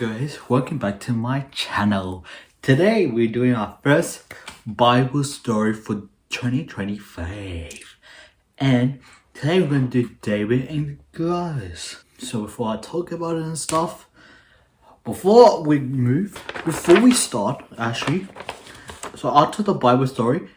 guys, welcome back to my channel. Today we're doing our first Bible story for 2025. And today we're going to do David and Goliath. So before I talk about it and stuff, before we start actually, so after the Bible story,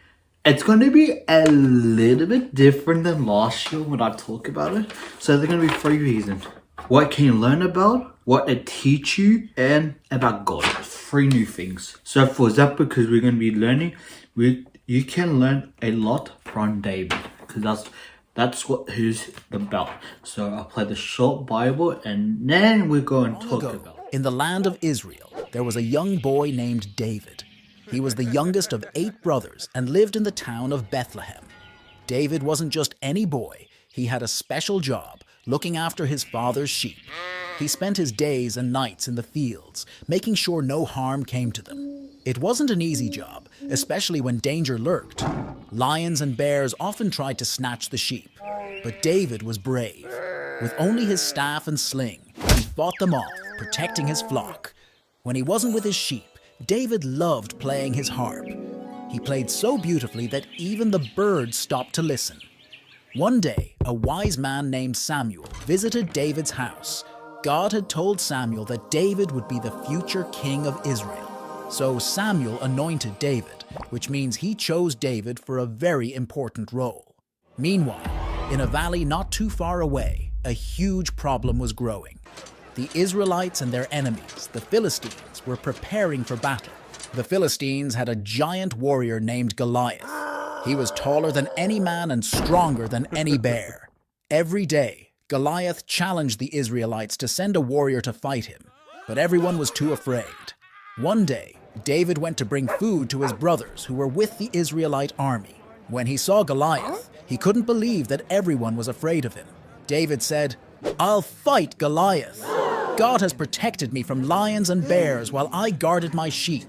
it's going to be a little bit different than last year when I talk about it. So there's going to be 3 reasons. What can you learn about, what it teach you, and about God. 3 new things. So for example, because we're going to be learning, you can learn a lot from David. Because that's what he's about. So I'll play the short Bible and then we're going to talk about it. In the land of Israel, there was a young boy named David. He was the youngest of 8 brothers and lived in the town of Bethlehem. David wasn't just any boy. He had a special job, looking after his father's sheep. He spent his days and nights in the fields, making sure no harm came to them. It wasn't an easy job, especially when danger lurked. Lions and bears often tried to snatch the sheep, but David was brave. With only his staff and sling, he fought them off, protecting his flock. When he wasn't with his sheep, David loved playing his harp. He played so beautifully that even the birds stopped to listen. One day, a wise man named Samuel visited David's house. God had told Samuel that David would be the future king of Israel. So Samuel anointed David, which means he chose David for a very important role. Meanwhile, in a valley not too far away, a huge problem was growing. The Israelites and their enemies, the Philistines, were preparing for battle. The Philistines had a giant warrior named Goliath. He was taller than any man and stronger than any bear. Every day, Goliath challenged the Israelites to send a warrior to fight him, but everyone was too afraid. One day, David went to bring food to his brothers who were with the Israelite army. When he saw Goliath, he couldn't believe that everyone was afraid of him. David said, "I'll fight Goliath. God has protected me from lions and bears while I guarded my sheep.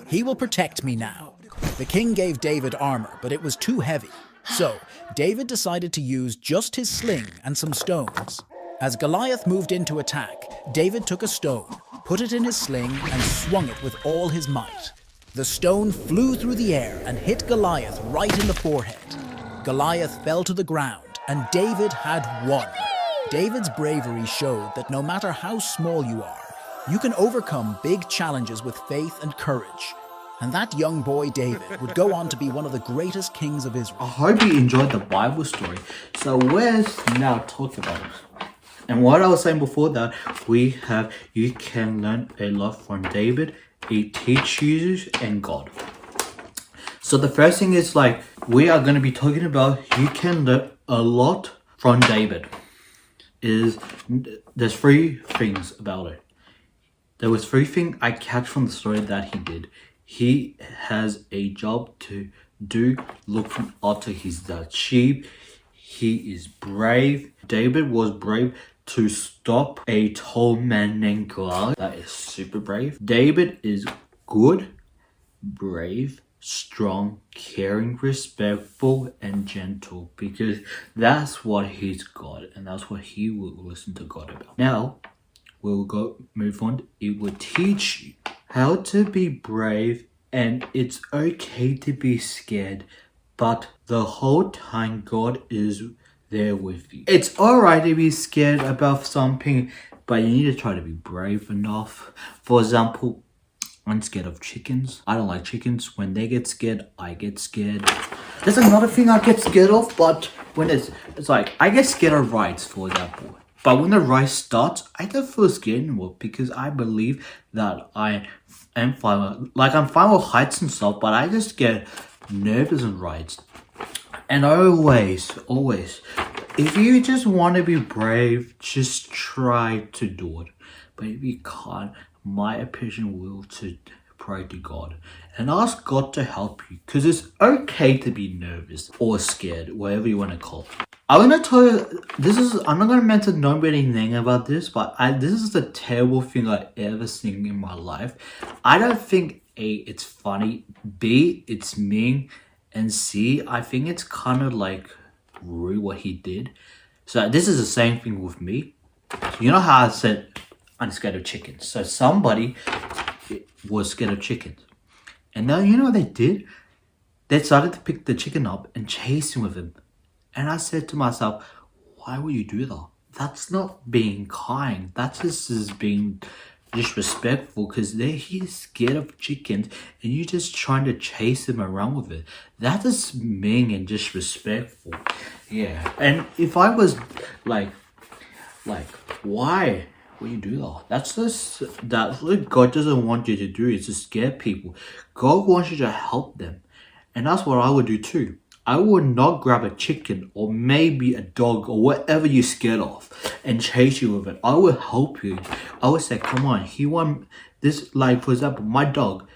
He will protect me now." The king gave David armor, but it was too heavy. So, David decided to use just his sling and some stones. As Goliath moved in to attack, David took a stone, put it in his sling, and swung it with all his might. The stone flew through the air and hit Goliath right in the forehead. Goliath fell to the ground, and David had won. David's bravery showed that no matter how small you are, you can overcome big challenges with faith and courage. And that young boy David would go on to be one of the greatest kings of Israel. I hope you enjoyed the Bible story. So let's now talk about it. And what I was saying before that, you can learn a lot from David. He teaches and God. So the first thing is we are going to be talking about you can learn a lot from David. There's 3 things about it. There was 3 things I catch from the story that he did. He has a job to do, looking after his sheep. He is brave. David was brave to stop a tall man named Goliath. That is super brave. David is good, brave, strong, caring, respectful, and gentle, because that's what he's got, and that's what he will listen to God about. Now, we'll move on. It will teach you how to be brave, and it's okay to be scared, but the whole time God is there with you. It's alright to be scared about something, but you need to try to be brave enough. For example, I'm scared of chickens. I don't like chickens. When they get scared, I get scared. There's another thing I get scared of, but when it's I get scared of rides, for example. But when the ride starts, I don't feel scared anymore because I believe that I am fine. I'm fine with heights and stuff, but I just get nervous in rides. And always, if you just want to be brave, just try to do it. But if you can't, my opinion will to pray to God and ask God to help you, because it's okay to be nervous or scared, whatever you want to call it. I'm gonna tell you, I'm not gonna mention nobody name about this, but this is the terrible thing I ever seen in my life. I don't think A, it's funny, B, it's mean, and C, I think it's kind of rude what he did. So this is the same thing with me. You know how I said I'm scared of chickens. So somebody was scared of chickens. And now you know what they did? They started to pick the chicken up and chase him with him. And I said to myself, why would you do that? That's not being kind. That's just being disrespectful because he's scared of chickens and you're just trying to chase him around with it. That is mean and disrespectful. Yeah. And if I was like, why would you do that? That's what God doesn't want you to do, is to scare people. God wants you to help them. And that's what I would do too. I would not grab a chicken or maybe a dog or whatever you're scared of and chase you with it. I will help you. I would say, come on, he won't, this, like, for example, my dog,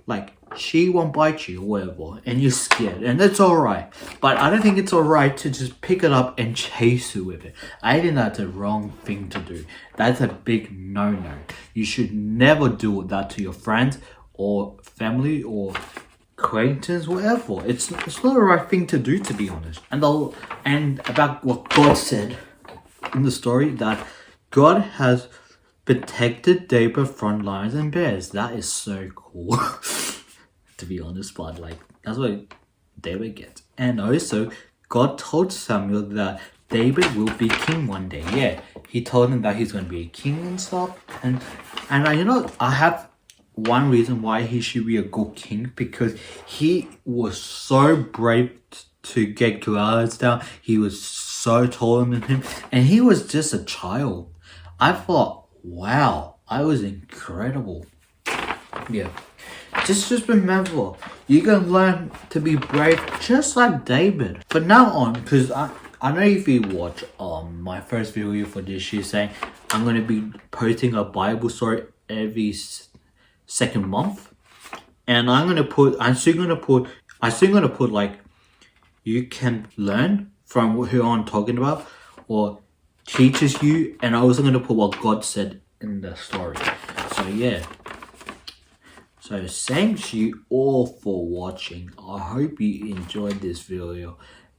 like, she won't bite you or whatever, and you're scared, and that's alright. But I don't think it's alright to just pick it up and chase you with it. I think that's a wrong thing to do. That's a big no-no. You should never do that to your friends or family or acquaintance, whatever. It's not the right thing to do, to be honest. And about what God said in the story, that God has protected David from lions and bears. That is so cool. To be honest, but like, that's what David gets. And also, God told Samuel that David will be king one day. Yeah, he told him that he's going to be a king and stuff. And I have one reason why he should be a good king, because he was so brave to get Goliath down. He was so taller than him, and he was just a child. I thought, wow, I was incredible. Yeah. Just remember, you can learn to be brave just like David. From now on, because I know if you watch my first video for this year, saying I'm going to be posting a Bible story every second month, and I'm still gonna put like, you can learn from who I'm talking about or teaches you, and I'm also gonna put what God said in the story. So yeah. So thank you all for watching. I hope you enjoyed this video,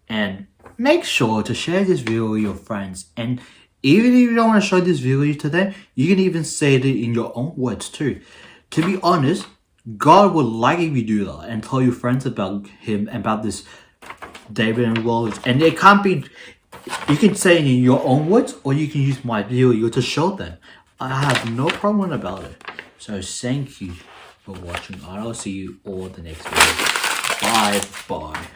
and make sure to share this video with your friends. And even if you don't want to show this video to them, you can even say it in your own words too. To be honest, God would like if you do that and tell your friends about him, about this David and Goliath. And it can't be, you can say it in your own words, or you can use my video to show them. I have no problem about it. So thank you for watching. I'll see you all the next video. Bye.